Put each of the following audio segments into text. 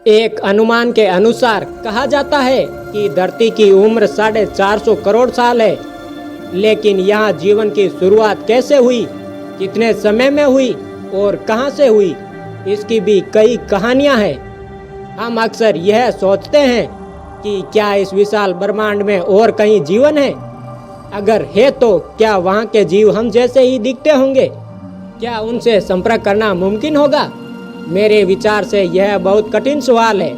एक अनुमान के अनुसार कहा जाता है कि धरती की उम्र 450 करोड़ साल है। लेकिन यहाँ जीवन की शुरुआत कैसे हुई, कितने समय में हुई और कहाँ से हुई, इसकी भी कई कहानियाँ हैं। हम अक्सर यह सोचते हैं कि क्या इस विशाल ब्रह्मांड में और कहीं जीवन है? अगर है तो क्या वहाँ के जीव हम जैसे ही दिखते होंगे? क्या उनसे संपर्क करना मुमकिन होगा? मेरे विचार से यह बहुत कठिन सवाल है।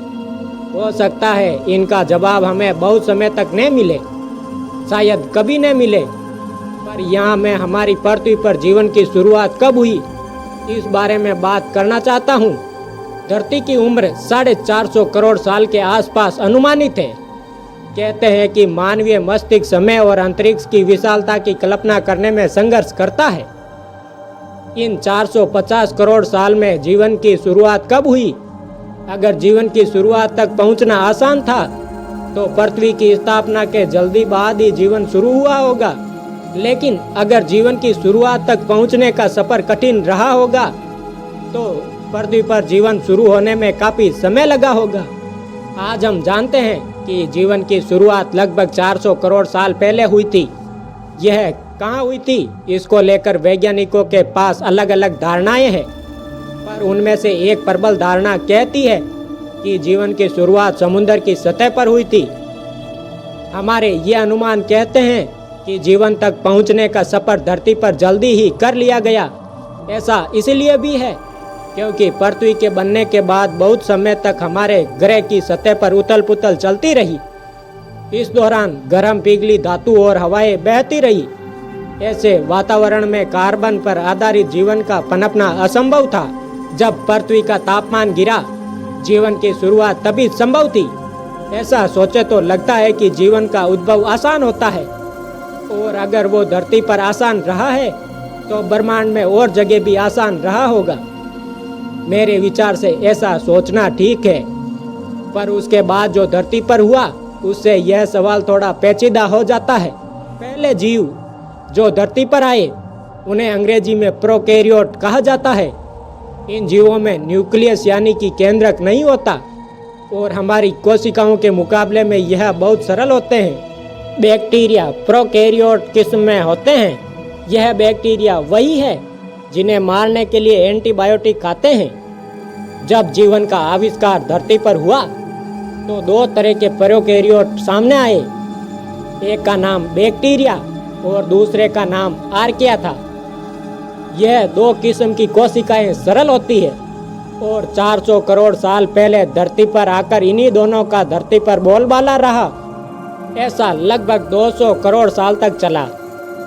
हो सकता है इनका जवाब हमें बहुत समय तक नहीं मिले, शायद कभी नहीं मिले। पर यहाँ मैं हमारी पृथ्वी पर जीवन की शुरुआत कब हुई, इस बारे में बात करना चाहता हूँ। धरती की उम्र 450 करोड़ साल के आसपास अनुमानित है। कहते हैं कि मानवीय मस्तिष्क समय और अंतरिक्ष की विशालता की कल्पना करने में संघर्ष करता है। इन 450 करोड़ साल में जीवन की शुरुआत कब हुई? अगर जीवन की शुरुआत तक पहुंचना आसान था तो पृथ्वी की स्थापना के जल्दी बाद ही जीवन शुरू हुआ होगा। लेकिन अगर जीवन की शुरुआत तक पहुंचने का सफर कठिन रहा होगा तो पृथ्वी पर जीवन शुरू होने में काफी समय लगा होगा। आज हम जानते हैं कि जीवन की शुरुआत लगभग 400 करोड़ साल पहले हुई थी। यह कहाँ हुई थी, इसको लेकर वैज्ञानिकों के पास अलग अलग धारणाएं हैं। पर उनमें से एक प्रबल धारणा कहती है कि जीवन की शुरुआत समुद्र की सतह पर हुई थी। हमारे ये अनुमान कहते हैं कि जीवन तक पहुंचने का सफर धरती पर जल्दी ही कर लिया गया। ऐसा इसलिए भी है क्योंकि पृथ्वी के बनने के बाद बहुत समय तक हमारे ग्रह की सतह पर उथल पुथल चलती रही। इस दौरान गर्म पिघली धातु और हवाएं बहती रही। ऐसे वातावरण में कार्बन पर आधारित जीवन का पनपना असंभव था। जब पृथ्वी का तापमान गिरा, जीवन की शुरुआत तभी संभव थी। ऐसा सोचे तो लगता है कि जीवन का उद्भव आसान होता है, और अगर वो धरती पर आसान रहा है तो ब्रह्मांड में और जगह भी आसान रहा होगा। मेरे विचार से ऐसा सोचना ठीक है, पर उसके बाद जो धरती पर हुआ उससे यह सवाल थोड़ा पेचीदा हो जाता है। पहले जीव जो धरती पर आए उन्हें अंग्रेजी में प्रोकैरियोट कहा जाता है। इन जीवों में न्यूक्लियस यानी कि केंद्रक नहीं होता, और हमारी कोशिकाओं के मुकाबले में यह बहुत सरल होते हैं। बैक्टीरिया प्रोकैरियोट किस्म में होते हैं। यह बैक्टीरिया वही है जिन्हें मारने के लिए एंटीबायोटिक खाते हैं। जब जीवन का आविष्कार धरती पर हुआ तो दो तरह के प्रोकैरियोट सामने आए। एक का नाम बैक्टीरिया और दूसरे का नाम आर्किया था। यह दो किस्म की कोशिकाएं सरल होती है, और 400 करोड़ साल पहले धरती पर आकर इन्हीं दोनों का धरती पर बोलबाला रहा। ऐसा लगभग 200 करोड़ साल तक चला।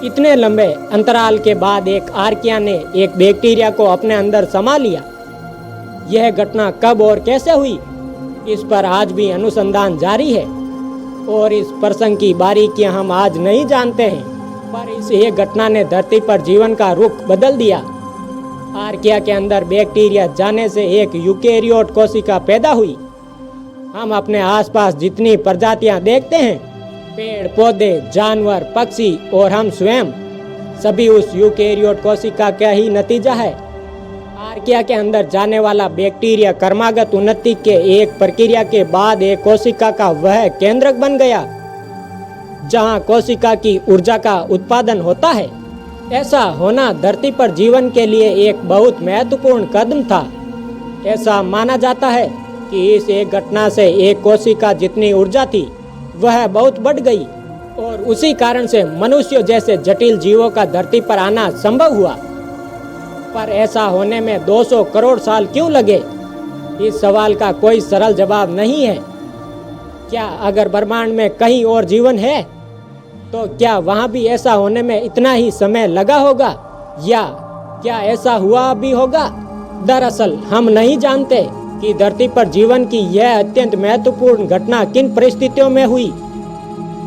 इतने लंबे अंतराल के बाद एक आर्किया ने एक बैक्टीरिया को अपने अंदर समा लिया। यह घटना कब और कैसे हुई, इस पर आज भी अनुसंधान जारी है, और इस प्रसंग की बारीकियां हम आज नहीं जानते हैं। पर इस एक घटना ने धरती पर जीवन का रुख बदल दिया। आर्किया के अंदर बैक्टीरिया जाने से एक यूकेरियोट कोशिका पैदा हुई। हम अपने आसपास जितनी प्रजातियां देखते हैं, पेड़ पौधे, जानवर, पक्षी और हम स्वयं, सभी उस यूकेरियोट कोशिका का ही नतीजा है। आर्किया के अंदर जाने वाला बैक्टीरिया क्रमागत उन्नति के एक प्रक्रिया के बाद एक कोशिका का वह केंद्रक बन गया जहां कोशिका की ऊर्जा का उत्पादन होता है। ऐसा होना धरती पर जीवन के लिए एक बहुत महत्वपूर्ण कदम था। ऐसा माना जाता है कि इस एक घटना से एक कोशिका जितनी ऊर्जा थी वह बहुत बढ़ गई, और उसी कारण से मनुष्य जैसे जटिल जीवों का धरती पर आना संभव हुआ। पर ऐसा होने में 200 करोड़ साल क्यों लगे, इस सवाल का कोई सरल जवाब नहीं है। क्या अगर ब्रह्मांड में कहीं और जीवन है तो क्या वहाँ भी ऐसा होने में इतना ही समय लगा होगा, या क्या ऐसा हुआ भी होगा? दरअसल हम नहीं जानते कि धरती पर जीवन की यह अत्यंत महत्वपूर्ण घटना किन परिस्थितियों में हुई।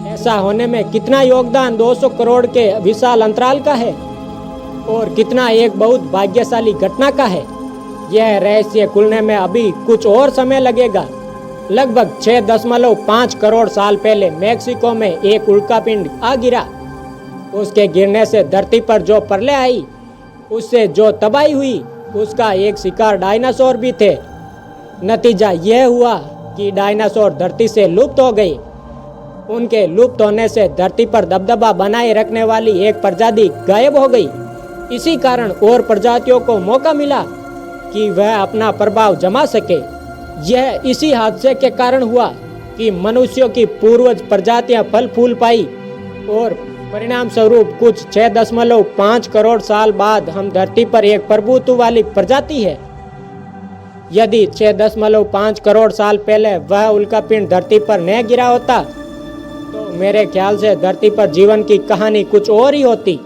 ऐसा होने में कितना योगदान 200 करोड़ के विशाल अंतराल का है, और कितना एक बहुत भाग्यशाली घटना का है। यह रहस्य खुलने में अभी कुछ और समय लगेगा। लगभग 6.5 करोड़ साल पहले मेक्सिको में एक उल्कापिंड आ गिरा। उसके गिरने से धरती पर जो प्रलय आई, उससे जो तबाही हुई, उसका एक शिकार डायनासोर भी थे। नतीजा यह हुआ कि डायनासोर धरती से लुप्त हो गए। उनके लुप्त होने से धरती पर दबदबा बनाए रखने वाली एक प्रजाति गायब हो गई। इसी कारण और प्रजातियों को मौका मिला कि वह अपना प्रभाव जमा सके। यह इसी हादसे के कारण हुआ कि मनुष्यों की पूर्वज प्रजातियां फल फूल पाई और परिणाम स्वरूप कुछ 6.5 करोड़ साल बाद हम धरती पर एक प्रभुत्व वाली प्रजाति है। यदि 6.5 करोड़ साल पहले वह उल्कापिंड धरती पर न गिरा होता तो मेरे ख्याल से धरती पर जीवन की कहानी कुछ और ही होती।